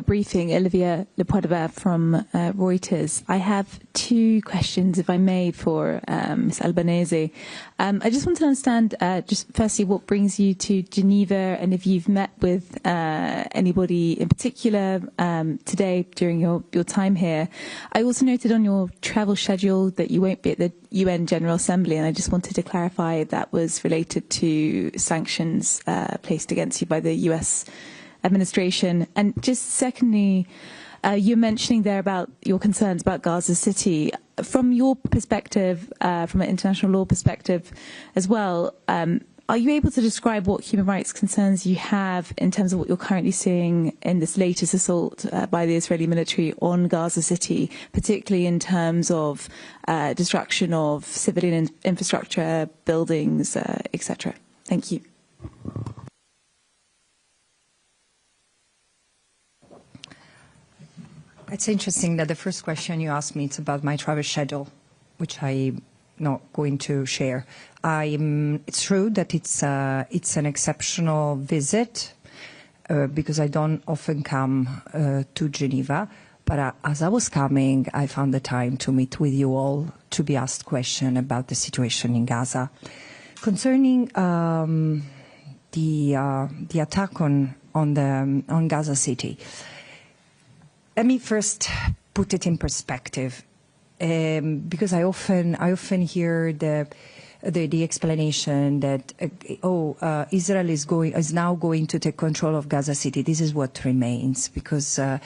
briefing, Olivia Lepoideva from Reuters. I have two questions, if I may, for Ms. Albanese. I just want to understand, just firstly, what brings you to Geneva, and if you've met with anybody in particular today during your time here. I also noted on your travel schedule that you won't be at the UN General Assembly, and I just wanted to clarify if that was related to sanctions placed against you by the US administration. And just secondly, you're mentioning there about your concerns about Gaza City. From your perspective, from an international law perspective as well, are you able to describe what human rights concerns you have in terms of what you're currently seeing in this latest assault by the Israeli military on Gaza City, particularly in terms of destruction of civilian infrastructure, buildings, etc.? Thank you. It's interesting that the first question you asked me is about my travel schedule, which I'm not going to share. It's true that it's an exceptional visit because I don't often come to Geneva. But as I was coming, I found the time to meet with you all to be asked questions about the situation in Gaza. Concerning the attack on Gaza City, let me first put it in perspective, because I often hear the explanation that Israel is now going to take control of Gaza City. This is what remains, because the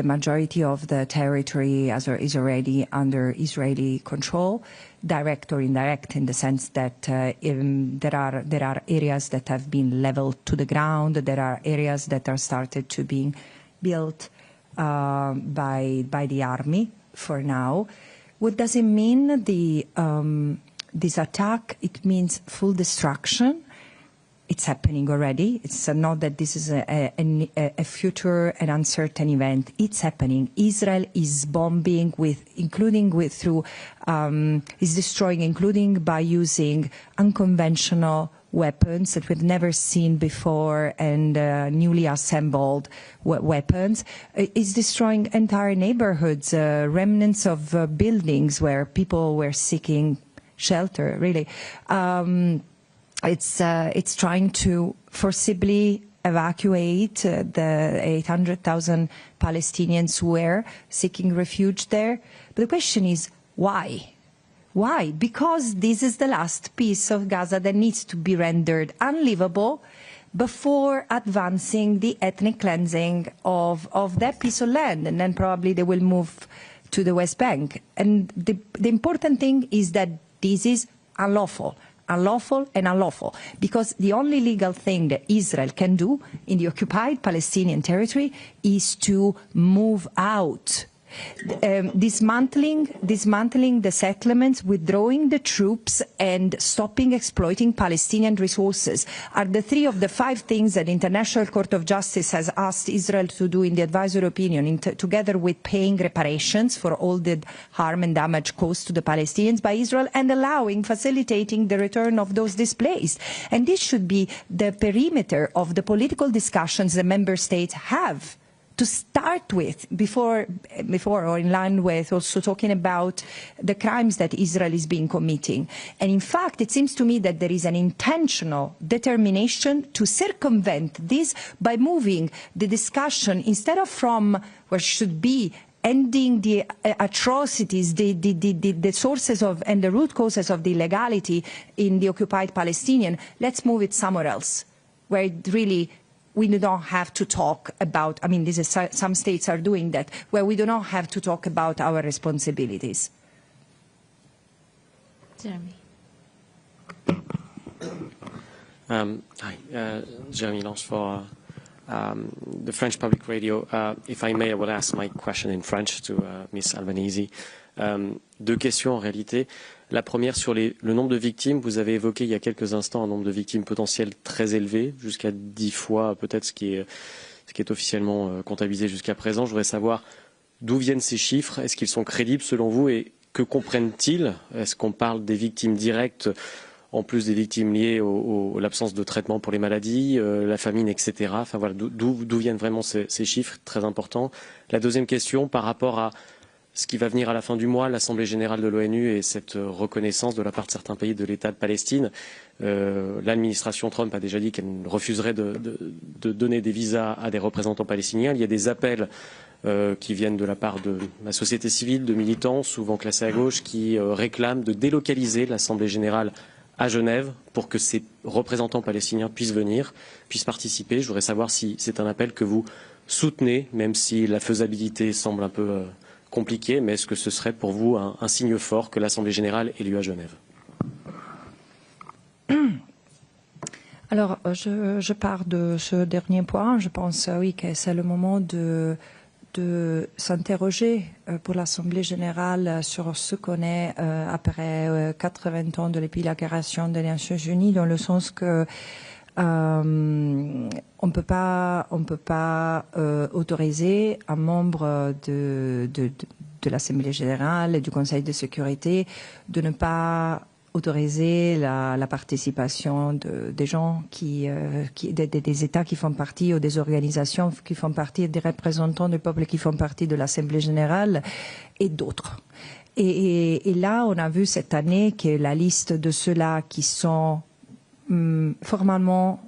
majority of the territory is already under Israeli control, direct or indirect, in the sense that there are areas that have been leveled to the ground. There are areas that are started to being built by the army for now. What does it mean, this attack? It means full destruction. It's happening already. It's not that this is a future and uncertain event. It's happening. Israel is bombing is destroying, including by using unconventional weapons that we've never seen before, and newly assembled weapons. Is destroying entire neighborhoods, remnants of buildings where people were seeking shelter, really. It's trying to forcibly evacuate the 800,000 Palestinians who were seeking refuge there. But the question is, why? Why? Because this is the last piece of Gaza that needs to be rendered unlivable before advancing the ethnic cleansing of that piece of land, and then probably they will move to the West Bank. And the important thing is that this is unlawful and unlawful, because the only legal thing that Israel can do in the occupied Palestinian territory is to move out. Dismantling the settlements, withdrawing the troops, and stopping exploiting Palestinian resources are the three of the five things that the International Court of Justice has asked Israel to do in the advisory opinion, together with paying reparations for all the harm and damage caused to the Palestinians by Israel, and facilitating the return of those displaced. And this should be the perimeter of the political discussions the member states have to start with, before or in line with also talking about the crimes that Israel is being committing. And in fact, it seems to me that there is an intentional determination to circumvent this by moving the discussion, instead of from where should be ending the atrocities, the sources of and the root causes of the illegality in the occupied Palestinian, let's move it somewhere else, where it really we do not have to talk about, some states are doing that, where we do not have to talk about our responsibilities. Jeremy. Hi, Jeremy Lange for the French Public Radio. If I may, I will ask my question in French to Ms. Albanese. Deux questions en réalité. La première sur le nombre de victimes. Vous avez évoqué il y a quelques instants un nombre de victimes potentielles très élevé, jusqu'à 10 fois peut-être ce qui est officiellement comptabilisé jusqu'à présent. Je voudrais savoir d'où viennent ces chiffres. Est-ce qu'ils sont crédibles selon vous et que comprennent-ils? Est-ce qu'on parle des victimes directes en plus des victimes liées à l'absence de traitement pour les maladies, la famine, etc. Enfin voilà, d'où viennent vraiment ces chiffres, très importants. La deuxième question, par rapport à ce qui va venir à la fin du mois, l'Assemblée générale de l'ONU et cette reconnaissance de la part de certains pays de l'État de Palestine. L'administration Trump a déjà dit qu'elle refuserait de donner des visas à des représentants palestiniens. Il y a des appels qui viennent de la part de la société civile, de militants, souvent classés à gauche, qui réclament de délocaliser l'Assemblée générale à Genève pour que ces représentants palestiniens puissent venir, puissent participer. Je voudrais savoir si c'est un appel que vous soutenez, même si la faisabilité semble un peu compliquée, mais est-ce que ce serait pour vous un signe fort que l'Assemblée générale ait lieu à Genève? Alors, je pars de ce dernier point. Je pense, oui, que c'est le moment de s'interroger pour l'Assemblée générale sur ce qu'on est après 80 ans de l'épilagration des Nations Unies, dans le sens que on peut pas autoriser un membre de l'Assemblée générale et du Conseil de sécurité de ne pas autoriser la participation des gens des États qui font partie, ou des organisations qui font partie, des représentants du peuple qui font partie de l'Assemblée générale et d'autres. Et là, on a vu cette année que la liste de ceux-là qui sont formellement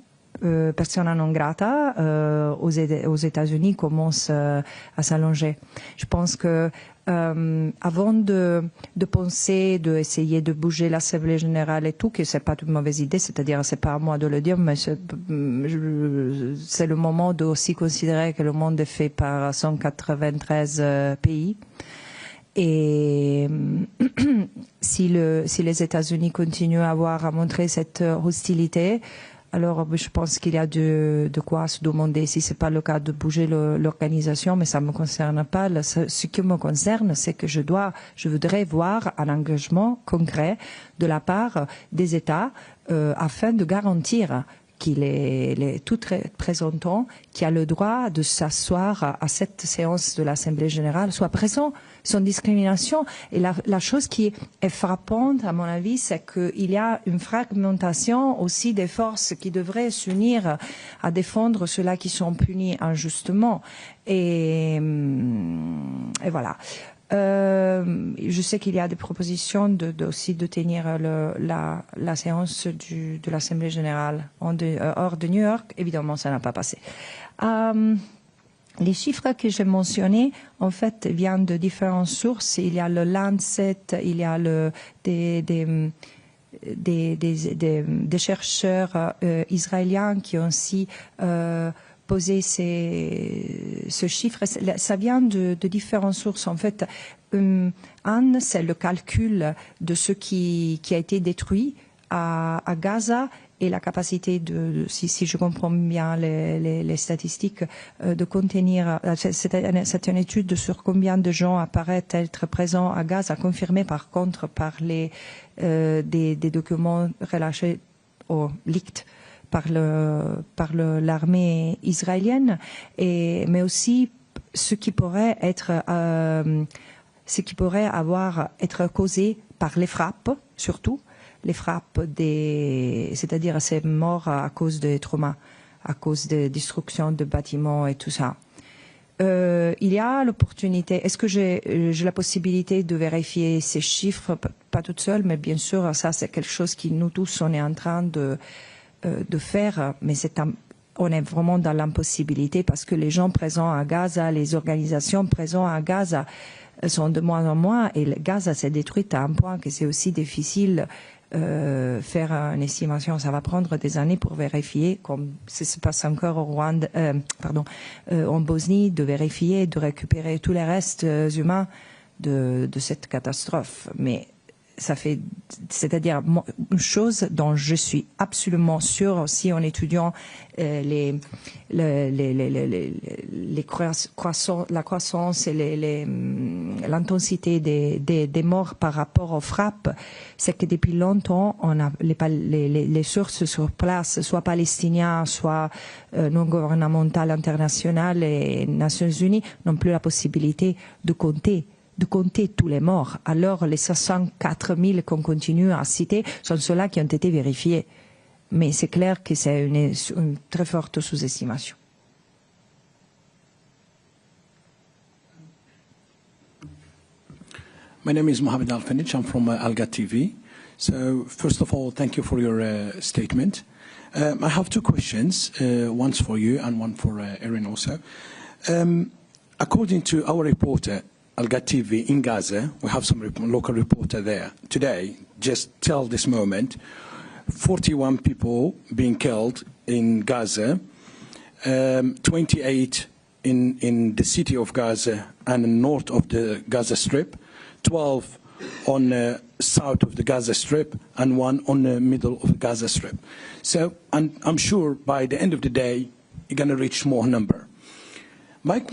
persona non grata aux États-Unis commence à s'allonger. Je pense que avant de penser, d'essayer de bouger l'Assemblée générale et tout, que c'est pas une mauvaise idée, c'est-à-dire c'est pas à moi de le dire, mais c'est le moment de aussi considérer que le monde est fait par 193 pays. Et si les États-Unis continuent à montrer cette hostilité, alors je pense qu'il y a de quoi se demander si c'est pas le cas de bouger l'organisation, mais ça me concerne pas. Ce qui me concerne, c'est que je voudrais voir un engagement concret de la part des États afin de garantir qu'il est tout représentant qui a le droit de s'asseoir à cette séance de l'Assemblée générale soit présent, sans discrimination. Et la chose qui est frappante, à mon avis, c'est qu'il y a une fragmentation aussi des forces qui devraient s'unir à défendre ceux-là qui sont punis injustement. Et voilà. Je sais qu'il y a des propositions aussi de tenir la séance de l'Assemblée générale hors de New York. Évidemment, ça n'a pas passé. Les chiffres que j'ai mentionnés, en fait, viennent de différentes sources. Il y a le Lancet, il y a des chercheurs israéliens qui ont aussi poser ce chiffre. Ça vient de différentes sources. En fait, c'est le calcul de ce qui a été détruit à Gaza et la capacité si je comprends bien les statistiques, de contenir. C'est une étude sur combien de gens apparaissent être présents à Gaza, confirmée par contre par des documents relâchés au leaked par l'armée israélienne, mais aussi ce qui pourrait être être causé par les frappes, surtout les frappes c'est-à-dire ces morts à cause des traumas, à cause de destruction de bâtiments et tout ça. Il y a l'opportunité. Est-ce que j'ai la possibilité de vérifier ces chiffres, pas toute seule, mais bien sûr, ça c'est quelque chose qui nous tous on est en train de faire, mais on est vraiment dans l'impossibilité parce que les gens présents à Gaza, les organisations présentes à Gaza sont de moins en moins et Gaza s'est détruite à un point que c'est aussi difficile faire une estimation. Ça va prendre des années pour vérifier, comme ça se passe encore au Rwanda, en Bosnie, de vérifier, de récupérer tous les restes humains de cette catastrophe. Mais c'est-à-dire une chose dont je suis absolument sûre aussi en étudiant la croissance et l'intensité des morts par rapport aux frappes, c'est que depuis longtemps, on a les sources sur place, soit palestiniens, soit non gouvernementales internationales et Nations Unies, n'ont plus la possibilité de compter de compter tous les morts. Alors les 64 000 qu'on continue à citer sont ceux-là qui ont été vérifiés. Mais c'est clair que c'est une très forte sous-estimation. My name is Mohammed Al-Fanich. I'm from Alga TV. So first of all, thank you for your statement. I have two questions, one's for you and one for Irene also. According to our reporter, Alga TV in Gaza, we have some local reporter there today, just till this moment, 41 people being killed in Gaza, 28 in the city of Gaza and north of the Gaza Strip, 12 on the south of the Gaza Strip, and 1 on the middle of the Gaza Strip. So, and I'm sure by the end of the day, you're going to reach more number. Mike,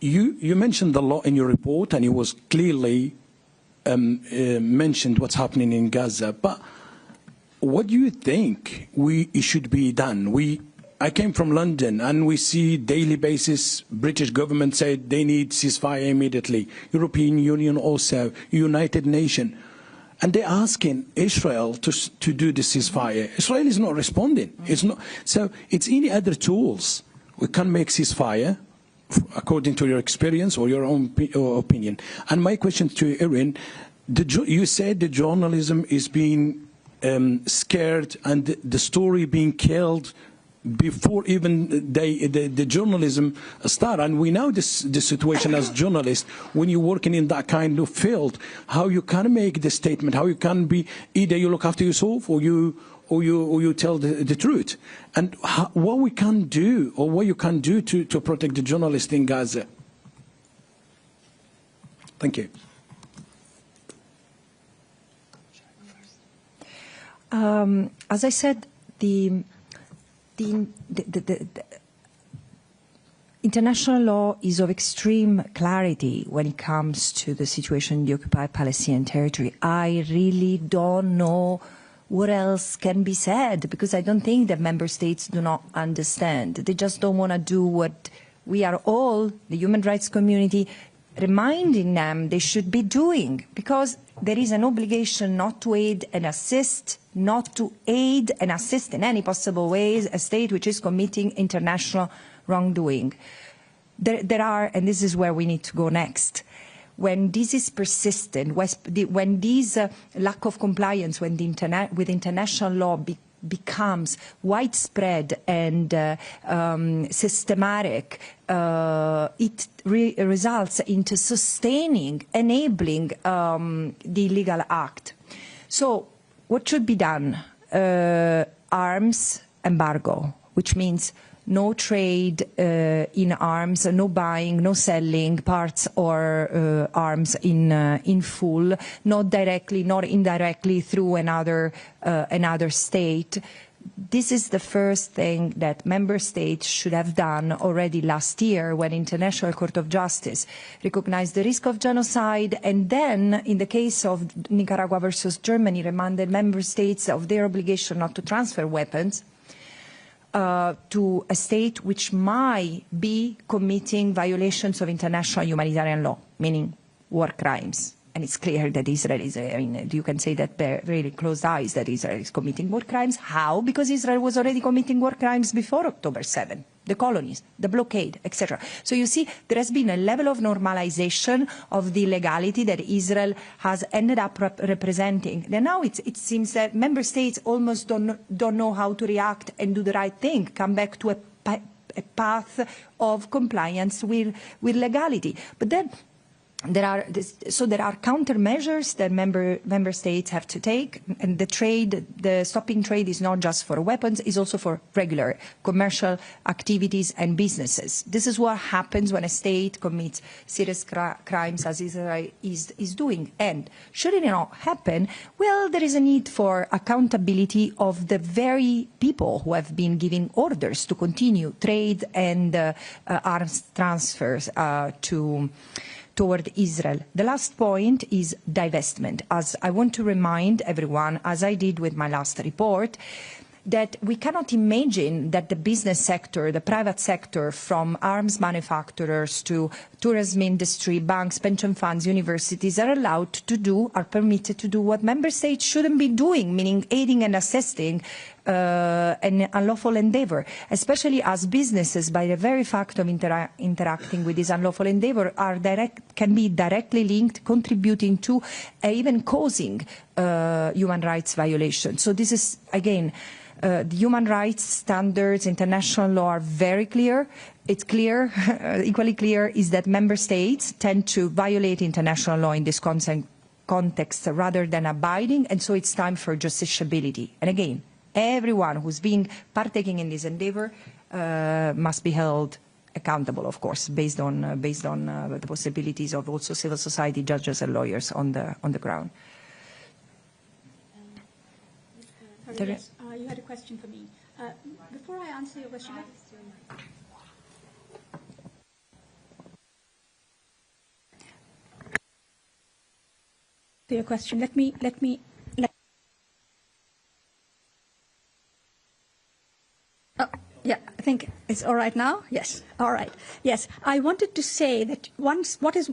you mentioned a lot in your report, and it was clearly mentioned what's happening in Gaza. But what do you think it should be done? I came from London, and we see daily basis British government said they need ceasefire immediately. European Union also, United Nations. And they're asking Israel to do the ceasefire. Israel is not responding. It's not, so it's any other tools. We can make ceasefire, according to your experience or your own opinion. And my question to Irene, you said the journalism is being scared and the story being killed before even the journalism start. And we know the situation as journalists, when you're working in that kind of field, how you can make the statement, how you can be, either you look after yourself or you tell the truth. And what we can do, or what you can do to protect the journalists in Gaza. Thank you. As I said, the international law is of extreme clarity when it comes to the situation in the occupied Palestinian territory. I really don't know what else can be said, because I don't think that member states do not understand. They just don't want to do what we are all, the human rights community, reminding them they should be doing, because there is an obligation not to aid and assist, not to aid and assist in any possible ways a state which is committing international wrongdoing. There are, and this is where we need to go next, when this is persistent, when this lack of compliance with international law becomes widespread and systematic, it results into sustaining, enabling the illegal act. So what should be done? Arms embargo, which means no trade in arms, no buying, no selling parts or arms in full, not directly, not indirectly through another state. This is the first thing that member states should have done already last year, when International Court of Justice recognized the risk of genocide, and then, in the case of Nicaragua versus Germany, reminded member states of their obligation not to transfer weapons to a state which might be committing violations of international humanitarian law, meaning war crimes. And it's clear that Israel is, I mean, you can say that really closed eyes that Israel is committing war crimes. How? Because Israel was already committing war crimes before October 7, the colonies, the blockade, etc. So you see, there has been a level of normalization of the legality that Israel has ended up representing. And now it seems that member states almost don't know how to react and do the right thing, come back to a path of compliance with legality. But then there are countermeasures that member states have to take, and the stopping trade is not just for weapons, it's also for regular commercial activities and businesses. This is what happens when a state commits serious crimes, as Israel is doing. And should it not happen, well, there is a need for accountability of the very people who have been giving orders to continue trade and arms transfers toward Israel. The last point is divestment. As I want to remind everyone, as I did with my last report, that we cannot imagine that the business sector, the private sector, from arms manufacturers to tourism industry, banks, pension funds, universities, are allowed to do, are permitted to do what member states shouldn't be doing, meaning aiding and assisting an unlawful endeavor, especially as businesses, by the very fact of interacting with this unlawful endeavor, can be directly linked, contributing to, even causing human rights violations. So this is, again, the human rights standards, international law are very clear. It's clear, equally clear, is that member states tend to violate international law in this context rather than abiding, and so it's time for justiciability. And again, everyone who's been partaking in this endeavor must be held accountable, of course, based on the possibilities of also civil society judges and lawyers on the ground. Sorry, yes, you had a question for me. Before I answer your question, let me. Oh, yeah, I think it's all right now. Yes, all right. Yes, I wanted to say that what is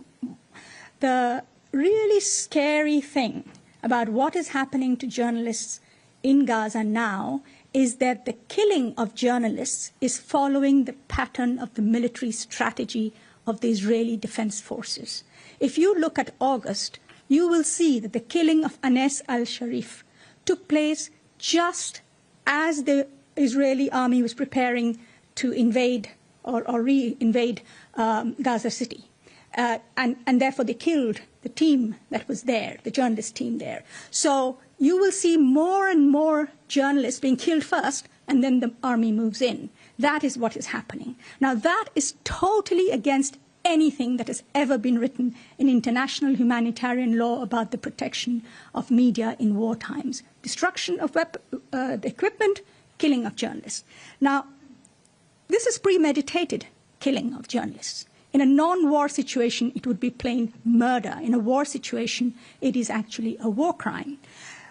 the really scary thing about what is happening to journalists in Gaza now is that the killing of journalists is following the pattern of the military strategy of the Israeli Defense Forces. If you look at August, you will see that the killing of Anas al-Sharif took place just as the Israeli army was preparing to invade or re-invade Gaza City. And therefore they killed the team that was there, the journalist team there. So you will see more and more journalists being killed first, and then the army moves in. That is what is happening. Now, that is totally against anything that has ever been written in international humanitarian law about the protection of media in war times. Destruction of the equipment, killing of journalists. Now, this is premeditated killing of journalists. In a non-war situation, it would be plain murder. In a war situation, it is actually a war crime.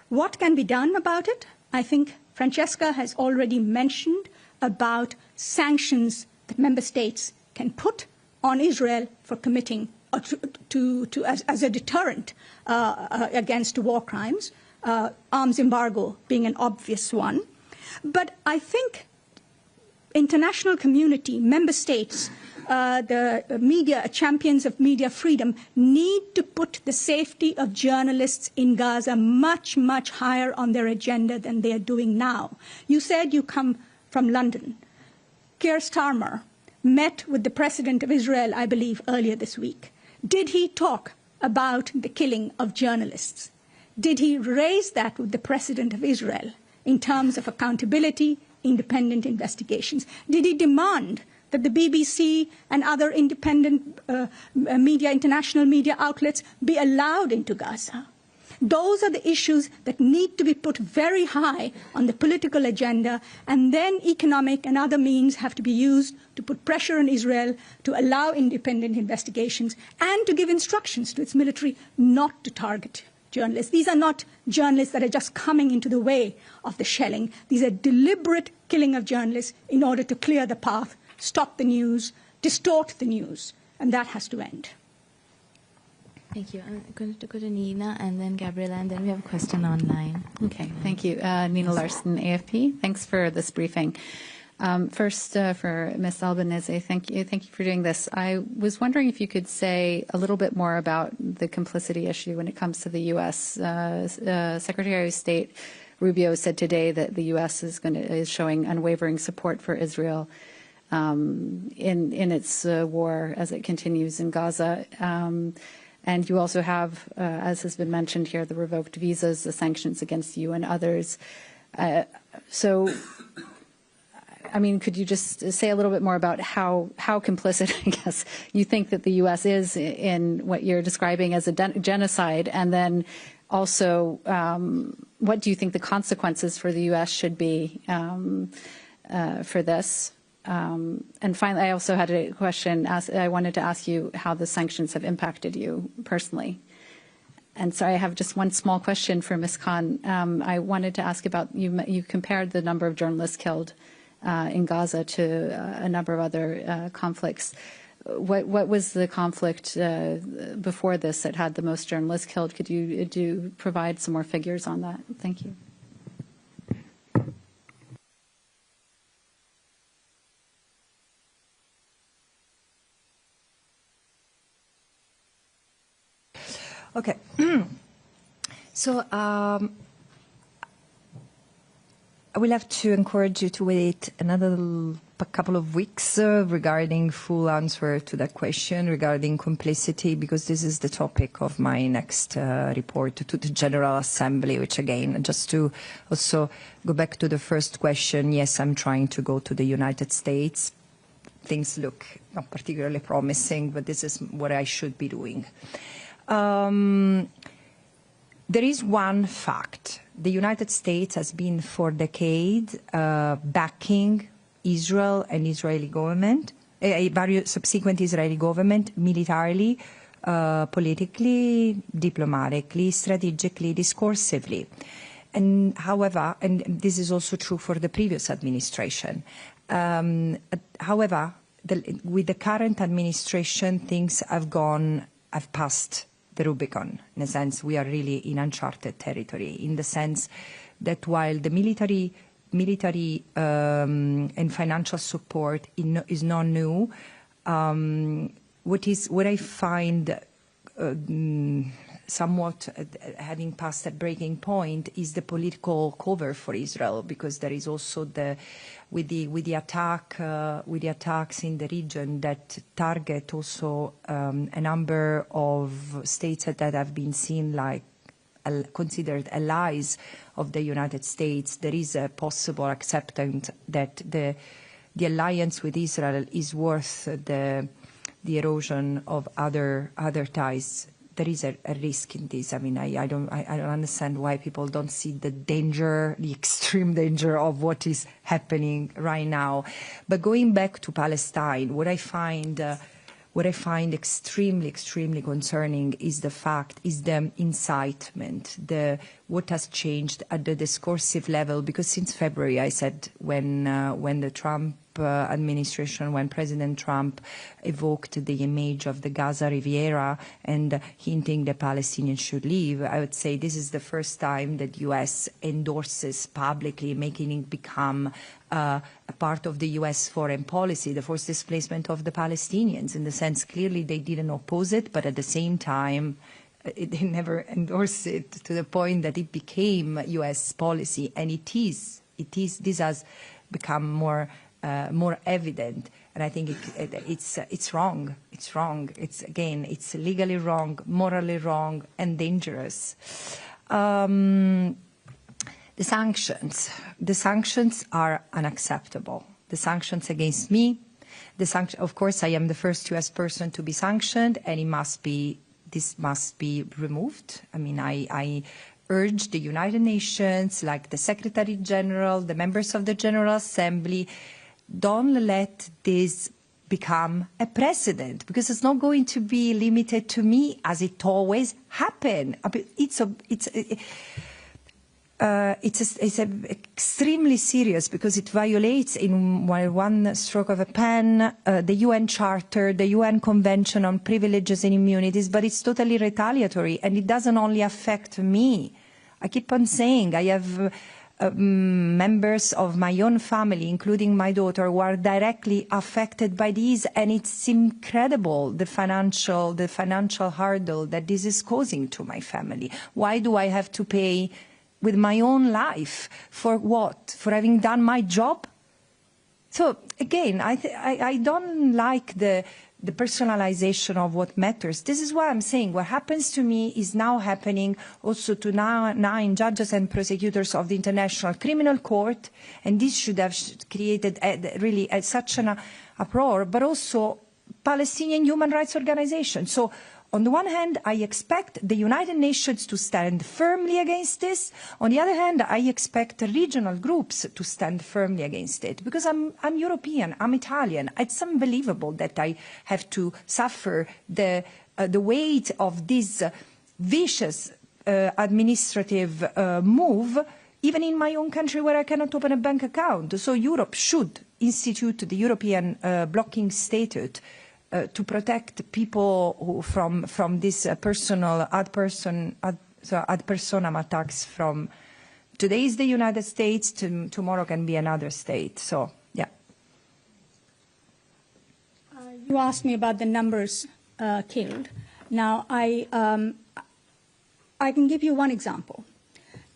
What can be done about it? I think Francesca has already mentioned about sanctions that member states can put on Israel for committing as a deterrent against war crimes, arms embargo being an obvious one. But I think international community, member states, the media, champions of media freedom, need to put the safety of journalists in Gaza much, much higher on their agenda than they are doing now. You said you come from London. Keir Starmer met with the President of Israel, I believe, earlier this week. Did he talk about the killing of journalists? Did he raise that with the President of Israel in terms of accountability, independent investigations? Did he demand that the BBC and other independent media, international media outlets be allowed into Gaza? Those are the issues that need to be put very high on the political agenda, and then economic and other means have to be used to put pressure on Israel to allow independent investigations and to give instructions to its military not to target journalists. These are not journalists that are just coming into the way of the shelling. These are deliberate killing of journalists in order to clear the path, stop the news, distort the news, and that has to end. Thank you. I'm going to go to Nina and then Gabriela, and then we have a question online. Okay, thank you. Nina Larson, AFP. Thanks for this briefing. First, for Ms. Albanese, thank you for doing this. I was wondering if you could say a little bit more about the complicity issue when it comes to the U.S. Secretary of State Rubio said today that the U.S. is showing unwavering support for Israel in its war as it continues in Gaza. And you also have, as has been mentioned here, the revoked visas, the sanctions against you and others. So, I mean, could you just say a little bit more about how complicit, I guess, you think that the U.S. is in what you're describing as a genocide? And then also, what do you think the consequences for the U.S. should be for this? And finally, I also had a question. I wanted to ask you how the sanctions have impacted you personally. And sorry, I have just one small question for Ms. Khan. I wanted to ask about, you compared the number of journalists killed in Gaza to a number of other conflicts. What was the conflict before this that had the most journalists killed? Could you provide some more figures on that? Thank you. Okay. So I will have to encourage you to wait another couple of weeks regarding full answer to that question regarding complicity, because this is the topic of my next report to the General Assembly, which again, just to also go back to the first question, yes, I'm trying to go to the United States. Things look not particularly promising, but this is what I should be doing. There is one fact. The United States has been for decades backing Israel and Israeli government, various subsequent Israeli government, militarily, politically, diplomatically, strategically, discursively. And however, and this is also true for the previous administration, however, with the current administration, things have passed the Rubicon. In a sense, we are really in uncharted territory, in the sense that while the military and financial support is not new, what I find somewhat having passed that breaking point is the political cover for Israel, because there is also with the attacks in the region that target also a number of states that have been seen like considered allies of the United States. There is a possible acceptance that the alliance with Israel is worth the erosion of other ties. There is a risk in this. I mean, I don't understand why people don't see the danger, the extreme danger of what is happening right now. But going back to Palestine, what I find extremely concerning is the incitement, what has changed at the discursive level. Because since February, I said when the Trump administration, when President Trump evoked the image of the Gaza Riviera and hinting the Palestinians should leave, I would say this is the first time that U.S. endorses publicly, making it become a part of the U.S. foreign policy, the forced displacement of the Palestinians. In the sense, clearly they didn't oppose it, but at the same time, they never endorsed it to the point that it became U.S. policy, and this has become more evident, and I think it's wrong. It's wrong. It's legally wrong, morally wrong, and dangerous. The sanctions are unacceptable. The sanctions against me, of course, I am the first U.S. person to be sanctioned, and this must be removed. I mean, I urge the United Nations, like the Secretary General, the members of the General Assembly, don't let this become a precedent, because it's not going to be limited to me as it always happened. It's extremely serious, because it violates in one stroke of a pen the UN Charter, the UN Convention on Privileges and Immunities, but it's totally retaliatory, and it doesn't only affect me. I keep on saying I have members of my own family, including my daughter, who are directly affected by these, and it's incredible the financial hurdle that this is causing to my family. Why do I have to pay with my own life for what? For having done my job? So again, I don't like the personalization of what matters. This is why I'm saying what happens to me is now happening also to 9 judges and prosecutors of the International Criminal Court, and this should have created really such an uproar, but also Palestinian human rights organizations. So on the one hand, I expect the United Nations to stand firmly against this. On the other hand, I expect regional groups to stand firmly against it, because I'm European, I'm Italian. It's unbelievable that I have to suffer the weight of this vicious administrative move, even in my own country where I cannot open a bank account. So Europe should institute the European blocking statute to protect people who from this personal ad personam attacks from today is the United States, tomorrow can be another state. So, yeah. You asked me about the numbers killed. Now, I can give you one example.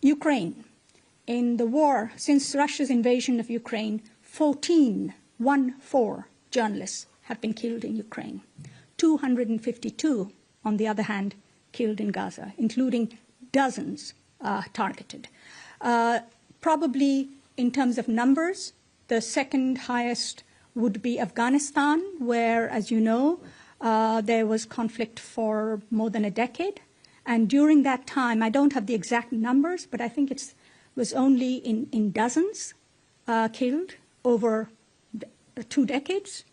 Ukraine. In the war, since Russia's invasion of Ukraine, 14 journalists have been killed in Ukraine. 252, on the other hand, killed in Gaza, including dozens targeted. Probably in terms of numbers, the second highest would be Afghanistan, where, as you know, there was conflict for more than a decade. And during that time, I don't have the exact numbers, but I think it was only in dozens killed over 2 decades.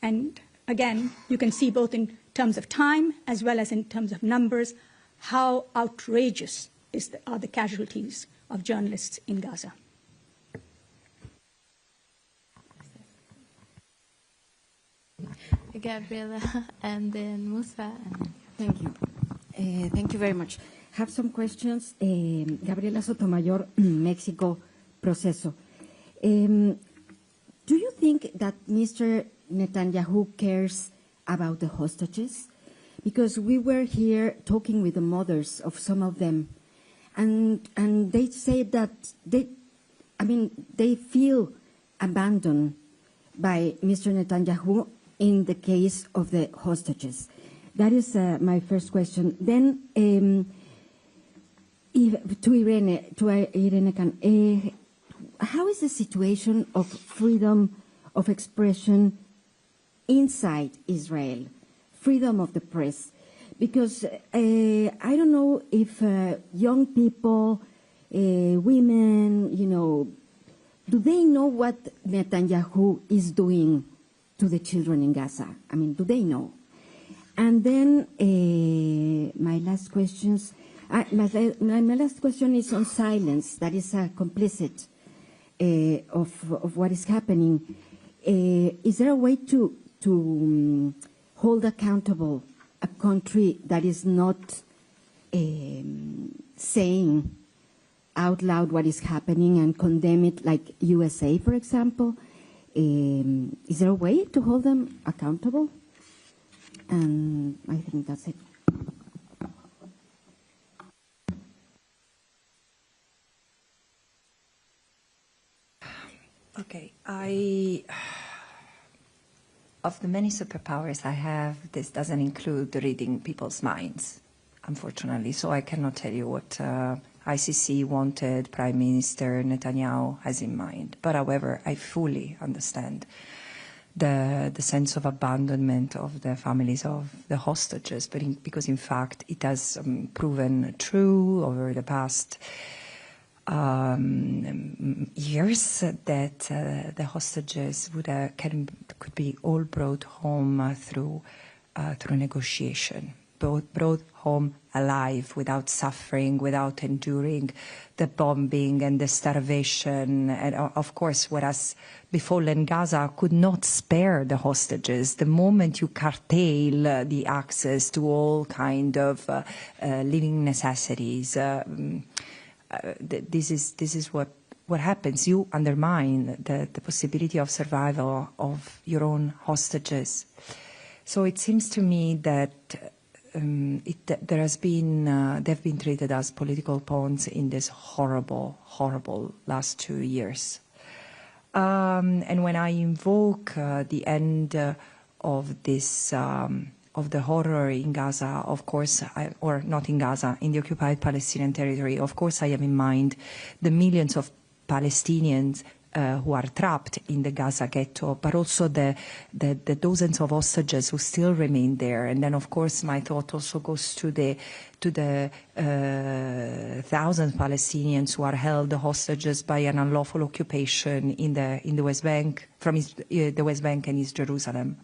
And again, you can see both in terms of time as well as in terms of numbers how outrageous are the casualties of journalists in Gaza. Gabriela, and then Musa. Thank you. Thank you very much. Have some questions. Gabriela Sotomayor, Mexico Proceso. Do you think that Mr. Netanyahu cares about the hostages? Because we were here talking with the mothers of some of them, and they say that they feel abandoned by Mr. Netanyahu in the case of the hostages. That is my first question. Then to Irene Khan, how is the situation of freedom of expression inside Israel, freedom of the press? Because I don't know if young people, women, do they know what Netanyahu is doing to the children in Gaza? I mean, do they know? And then my last question is on silence. That is complicit of what is happening. Is there a way to hold accountable a country that is not saying out loud what is happening and condemn it, like USA, for example? Is there a way to hold them accountable? And I think that's it. Okay, of the many superpowers I have, this doesn't include reading people's minds, unfortunately. So I cannot tell you what ICC wanted Prime Minister Netanyahu has in mind. But however, I fully understand the sense of abandonment of the families of the hostages, because in fact it has proven true over the past years that the hostages could be all brought home through negotiation, brought home alive, without suffering, without enduring the bombing and the starvation. And of course, what has befallen Gaza could not spare the hostages. The moment you curtail the access to all kind of living necessities, this is what happens. You undermine the possibility of survival of your own hostages. So it seems to me that they've been treated as political pawns in this horrible, horrible last 2 years. And when I invoke the end of this of the horror in Gaza, of course, or not in Gaza, in the occupied Palestinian territory, of course I have in mind the millions of Palestinians who are trapped in the Gaza ghetto, but also the dozens of hostages who still remain there. And then, of course, my thought also goes to the thousands of Palestinians who are held hostages by an unlawful occupation in the West Bank, from the West Bank and East Jerusalem.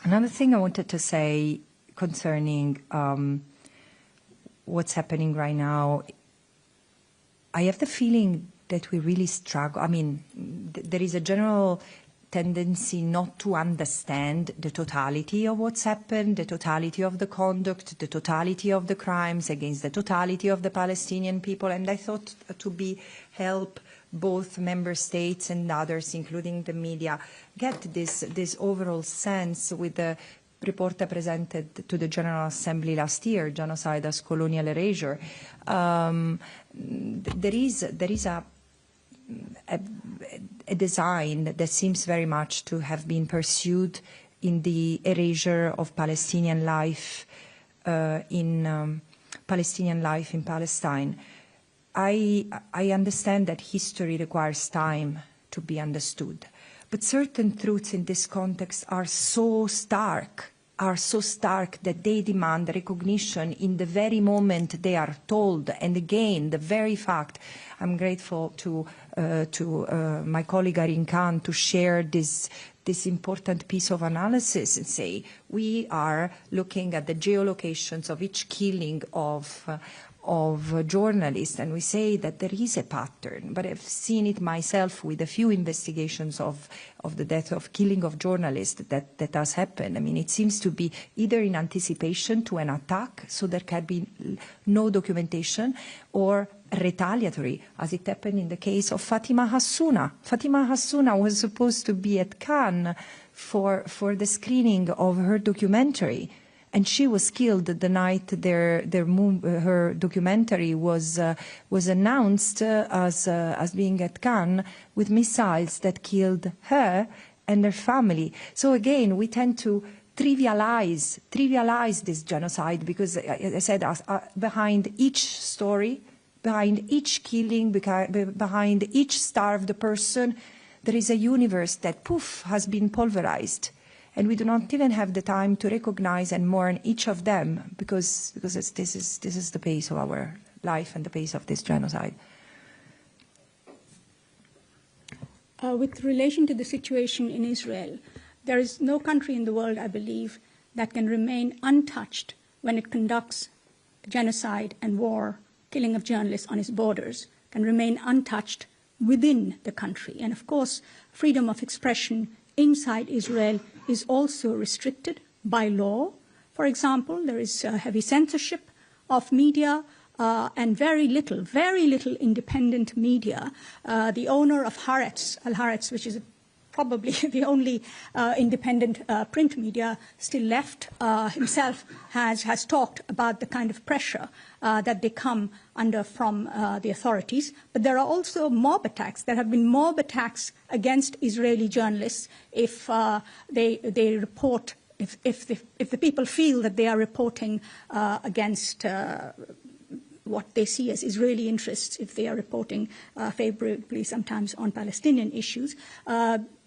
Another thing I wanted to say concerning what's happening right now, I have the feeling that we really struggle. I mean, there is a general tendency not to understand the totality of what's happened, the totality of the conduct, the totality of the crimes against the totality of the Palestinian people. And I thought to help both member states and others, including the media, get this overall sense with the report I presented to the General Assembly last year, Genocide as Colonial Erasure. There is a design that seems very much to have been pursued in the erasure of Palestinian life in Palestine. I understand that history requires time to be understood, but certain truths in this context are so stark that they demand recognition in the very moment they are told. And again, the very fact, I'm grateful to my colleague Irene Khan to share this important piece of analysis and say we are looking at the geolocations of each killing of journalists, and we say that there is a pattern, but I've seen it myself with a few investigations of the death of killing of journalists that has happened. I mean, it seems to be either in anticipation to an attack, so there can be no documentation, or retaliatory, as it happened in the case of Fatima Hassouna. Fatima Hassouna was supposed to be at Cannes for the screening of her documentary, and she was killed the night her documentary was announced as being at Cannes, with missiles that killed her and her family. So again, we tend to trivialize this genocide because, as I said, behind each story, behind each killing, behind each starved person, there is a universe that, poof, has been pulverized. And we do not even have the time to recognize and mourn each of them because this is the pace of our life and the pace of this genocide. With relation to the situation in Israel, there is no country in the world, I believe, that can remain untouched when it conducts genocide and war, killing of journalists on its borders, can remain untouched within the country. And of course, freedom of expression inside Israel is also restricted by law. For example, there is heavy censorship of media and very little independent media. The owner of Haaretz, Al Haaretz, which is probably the only independent print media still left, himself has talked about the kind of pressure that they come under from the authorities. But there are also mob attacks. There have been mob attacks against Israeli journalists if they report, if the people feel that they are reporting against what they see as Israeli interests, if they are reporting favorably sometimes on Palestinian issues.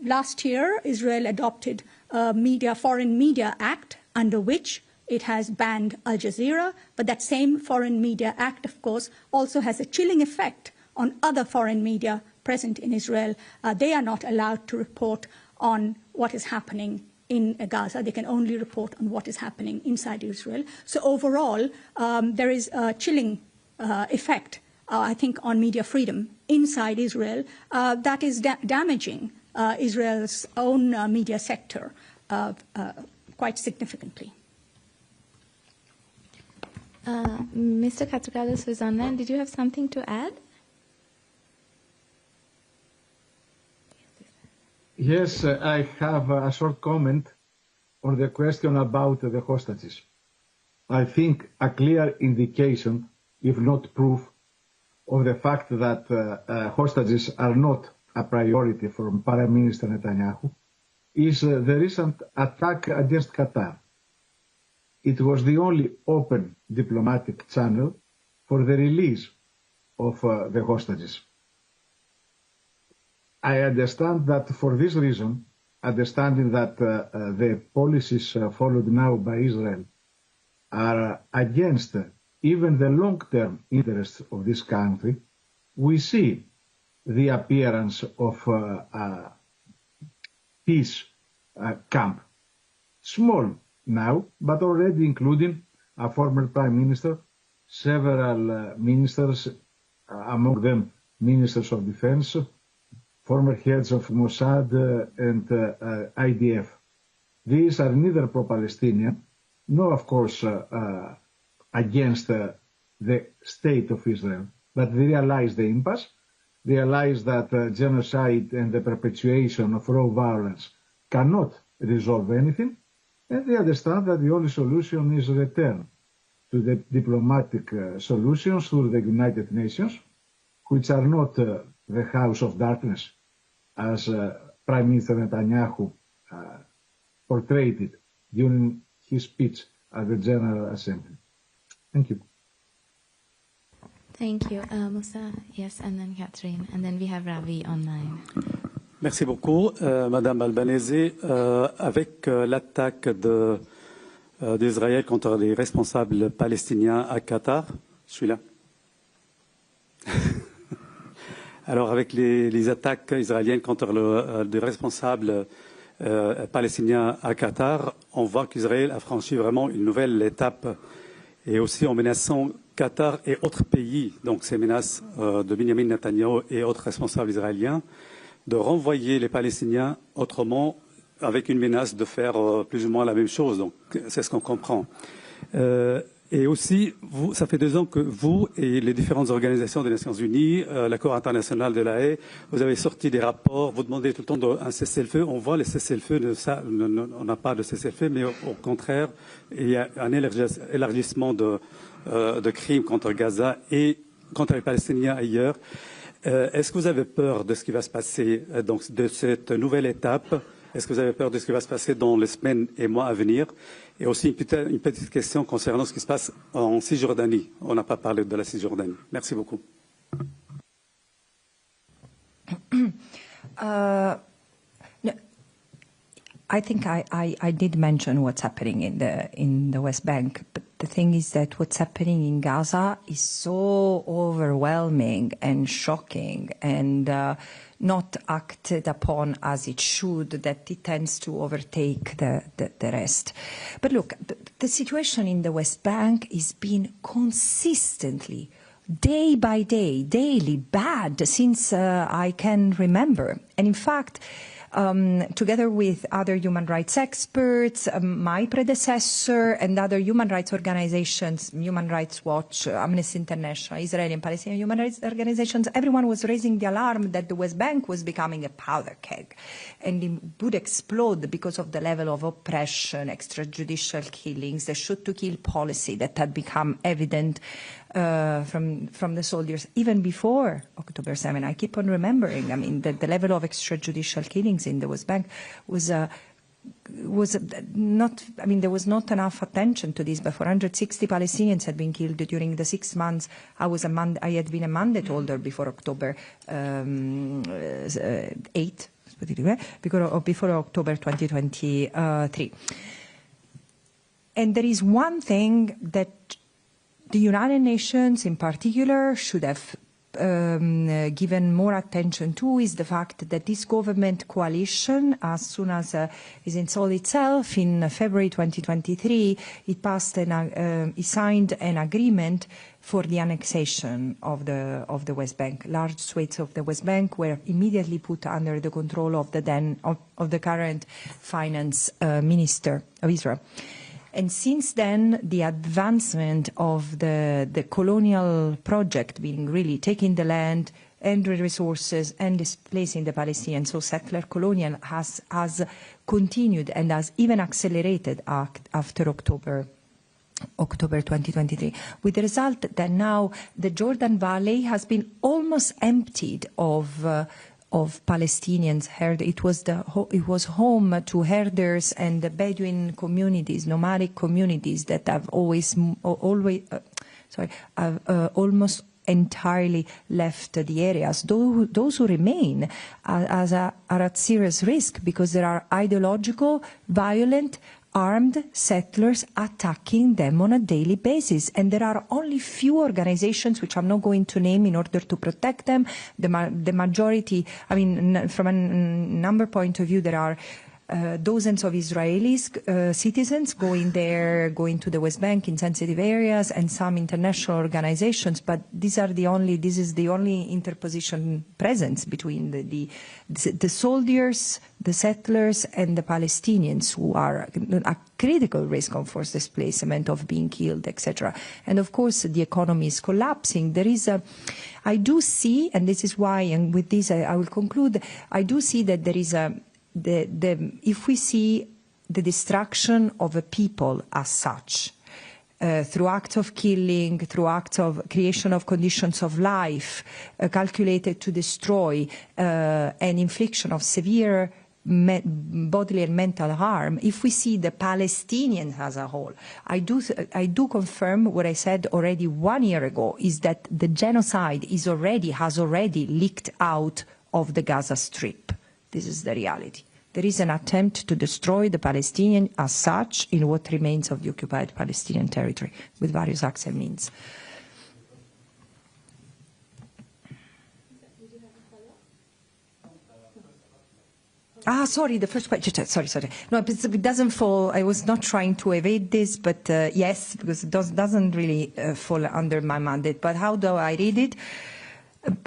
Last year, Israel adopted a Foreign Media Act, under which it has banned Al Jazeera, but that same Foreign Media Act, of course, also has a chilling effect on other foreign media present in Israel. They are not allowed to report on what is happening in Gaza. They can only report on what is happening inside Israel. So overall, there is a chilling effect, I think, on media freedom inside Israel that is damaging Israel's own media sector quite significantly. Mr. Katrougalos is online. Did you have something to add? Yes, I have a short comment on the question about the hostages. I think a clear indication, if not proof, of the fact that hostages are not a priority for Prime Minister Netanyahu is the recent attack against Qatar. It was the only open diplomatic channel for the release of the hostages. I understand that for this reason, understanding that the policies followed now by Israel are against even the long-term interests of this country, we see the appearance of a peace camp, small now, but already including a former prime minister, several ministers, among them ministers of defense, former heads of Mossad and IDF. These are neither pro-Palestinian, nor, of course, against the state of Israel, but they realize the impasse, realize that genocide and the perpetuation of raw violence cannot resolve anything, and they understand that the only solution is return to the diplomatic solutions through the United Nations, which are not the house of darkness, as Prime Minister Netanyahu portrayed it during his speech at the General Assembly. Thank you. Thank you. Musa, yes, and then Catherine, and then we have Ravi online. Merci beaucoup, Madame Albanese. Avec l'attaque d'Israël contre les responsables palestiniens à Qatar, je suis là. Alors, avec les attaques israéliennes contre les responsables palestiniens à Qatar, on voit qu'Israël a franchi vraiment une nouvelle étape, et aussi en menaçant Qatar et autres pays, donc ces menaces de Benjamin Netanyahu et autres responsables israéliens, de renvoyer les Palestiniens autrement, avec une menace de faire plus ou moins la même chose. Donc, c'est ce qu'on comprend. Et aussi, ça fait 2 ans que vous et les différentes organisations des Nations Unies, la Cour internationale de la Haye, vous avez sorti des rapports, vous demandez tout le temps un cessez-le-feu. On voit les cessez-le-feu, on n'a pas de cessez-le-feu, mais au contraire, il y a un élargissement de crimes contre Gaza et contre les Palestiniens ailleurs. Est-ce que vous avez peur de ce qui va se passer, donc de cette nouvelle étape? Est-ce que vous avez peur de ce qui va se passer dans les semaines et mois à venir? Et aussi une petite question concernant ce qui se passe en Cisjordanie. On n'a pas parlé de la Cisjordanie. Merci beaucoup. I think I did mention what's happening in the West Bank, but the thing is that what's happening in Gaza is so overwhelming and shocking and not acted upon as it should, that it tends to overtake the rest. But look, the situation in the West Bank is being consistently, day by day, daily bad since I can remember. And in fact, together with other human rights experts, my predecessor and other human rights organizations, Human Rights Watch, Amnesty International, Israeli and Palestinian human rights organizations, everyone was raising the alarm that the West Bank was becoming a powder keg and it would explode because of the level of oppression, extrajudicial killings, the shoot-to-kill policy that had become evident from the soldiers even before October 7. I keep on remembering, I mean, the level of extrajudicial killings in the West Bank was not, I mean, there was not enough attention to this, but 460 Palestinians had been killed during the 6 months. I had been a mandate holder before October 8, before October 2023. And there is one thing that the United Nations in particular should have given more attention to, is the fact that this government coalition, as soon as it installed itself in February 2023, it signed an agreement for the annexation of the West Bank. Large swathes of the West Bank were immediately put under the control of the current finance minister of Israel. And since then, the advancement of the colonial project, being really taking the land and the resources and displacing the Palestinians, so settler colonial has continued and has even accelerated after October 2023, with the result that now the Jordan Valley has been almost emptied of Palestinians. It was home to herders and the Bedouin communities, nomadic communities that have almost entirely left the areas. Those who remain are at serious risk because there are ideological, violent, armed settlers attacking them on a daily basis. And there are only few organizations, which I'm not going to name, in order to protect them. The majority, I mean, from a number point of view, there are dozens of Israelis citizens going to the West Bank in sensitive areas, and some international organizations. But this is the only interposition presence between the soldiers, the settlers, and the Palestinians, who are a critical risk of forced displacement, of being killed, etc. And of course, the economy is collapsing. I do see, and this is why, and with this I will conclude, I do see that there is if we see the destruction of a people as such, through acts of killing, through acts of creation of conditions of life calculated to destroy, and infliction of severe bodily and mental harm, if we see the Palestinians as a whole, I do confirm what I said already 1 year ago, is that the genocide has already leaked out of the Gaza Strip. This is the reality. There is an attempt to destroy the Palestinian as such in what remains of the occupied Palestinian territory with various acts and means. Sorry, the first question. Sorry. No, it doesn't fall. I was not trying to evade this, but yes, because it doesn't really fall under my mandate. But how do I read it?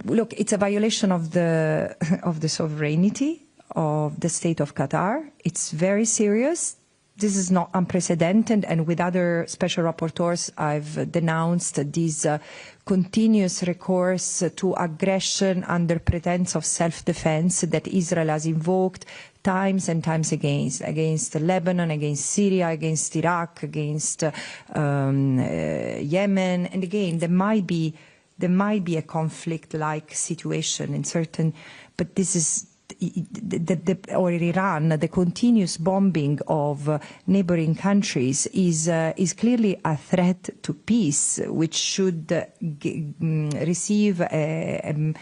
Look, it's a violation of the sovereignty of the state of Qatar. It's very serious. This is not unprecedented, and with other special rapporteurs, I've denounced this continuous recourse to aggression under pretense of self-defense that Israel has invoked times and times against Lebanon, against Syria, against Iraq, against Yemen. And again, there might be a conflict-like situation in certain, but this is or Iran, the continuous bombing of neighboring countries is clearly a threat to peace, which should receive a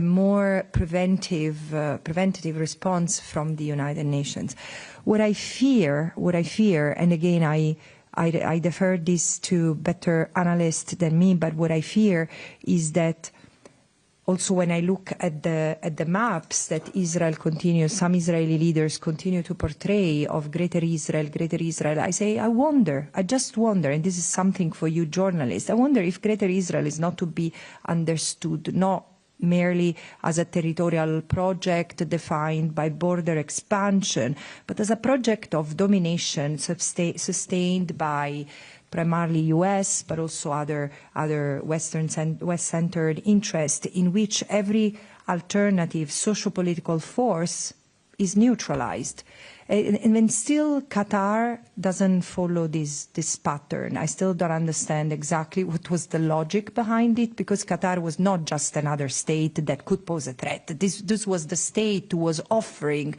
more preventive response from the United Nations. What I fear, and again I defer this to better analysts than me, but what I fear is that also when I look at the maps that some Israeli leaders continue to portray of Greater Israel, I just wonder, and this is something for you journalists, I wonder if Greater Israel is not to be understood not merely as a territorial project defined by border expansion, but as a project of domination sustained by primarily US, but also other West-centered interests, in which every alternative socio-political force is neutralized. And then still Qatar doesn't follow this pattern. I still don't understand exactly what was the logic behind it, because Qatar was not just another state that could pose a threat. This was the state who was offering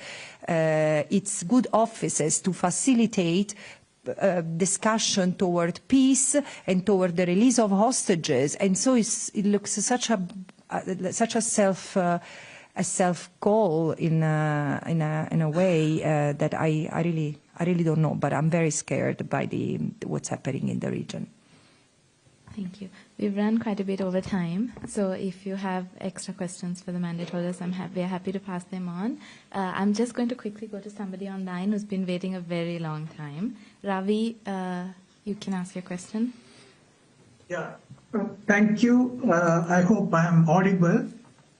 its good offices to facilitate discussion toward peace and toward the release of hostages, and so it looks such a self goal in a way that I really don't know, but I'm very scared by what's happening in the region. Thank you. We've run quite a bit over time, so if you have extra questions for the mandate holders, we are happy to pass them on. I'm just going to quickly go to somebody online who's been waiting a very long time. Ravi, you can ask your question. Yeah, thank you. I hope I am audible.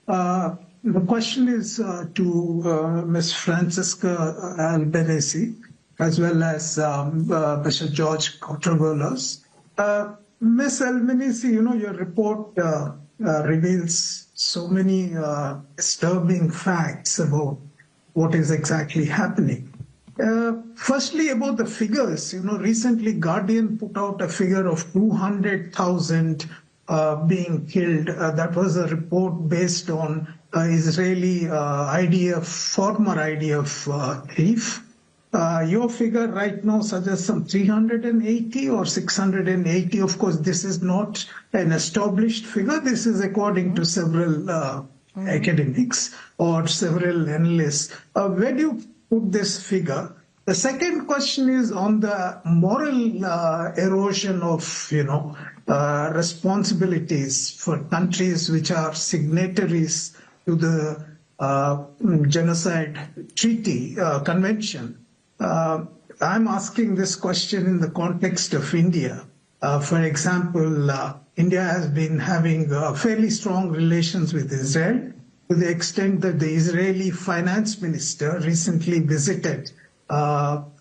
The question is to Ms. Francesca Albanese, as well as Mr. George Katrougalos. Ms. Albanese, your report reveals so many disturbing facts about what is exactly happening. Firstly, about the figures, recently Guardian put out a figure of 200,000 being killed. That was a report based on Israeli former IDF chief. Your figure right now suggests some 380 or 680. Of course, this is not an established figure. This is according to several academics or several analysts. Where do you put this figure? The second question is on the moral erosion of, responsibilities for countries which are signatories to the genocide treaty, convention. I'm asking this question in the context of India. For example, India has been having fairly strong relations with Israel to the extent that the Israeli finance minister recently visited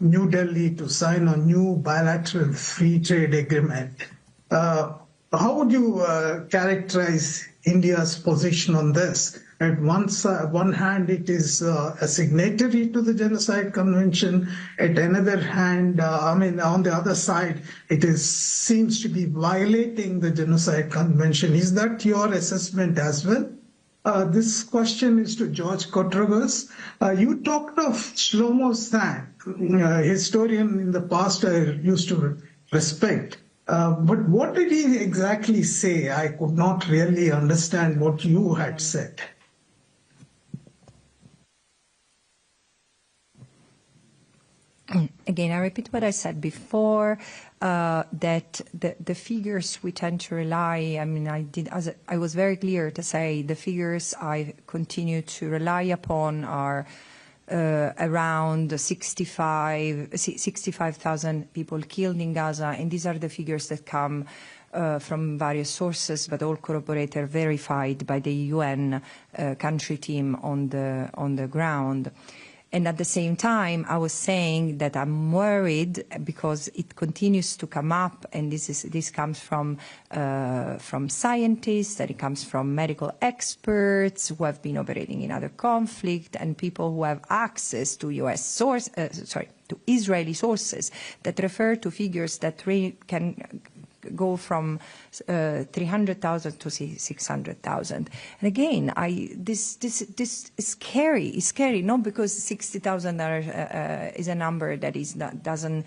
New Delhi to sign a new bilateral free trade agreement. How would you characterize India's position on this? At one hand, it is a signatory to the Genocide Convention. At another hand, on the other side, it seems to be violating the Genocide Convention. Is that your assessment as well? This question is to George Katrougalos. You talked of Shlomo Sand, a historian in the past I used to respect. But what did he exactly say? I could not really understand what you had said. Again, I repeat what I said before, that the figures we tend to rely, I was very clear to say the figures I continue to rely upon are around 65,000 people killed in Gaza, and these are the figures that come from various sources, but all corroborated, verified by the UN country team on the ground. And at the same time, I was saying that I'm worried because it continues to come up, and this comes from scientists, that it comes from medical experts who have been operating in other conflict, and people who have access to to Israeli sources that refer to figures that can go from 300,000 to 600,000. And again, this is scary. It's scary, not because 60,000 is a number that doesn't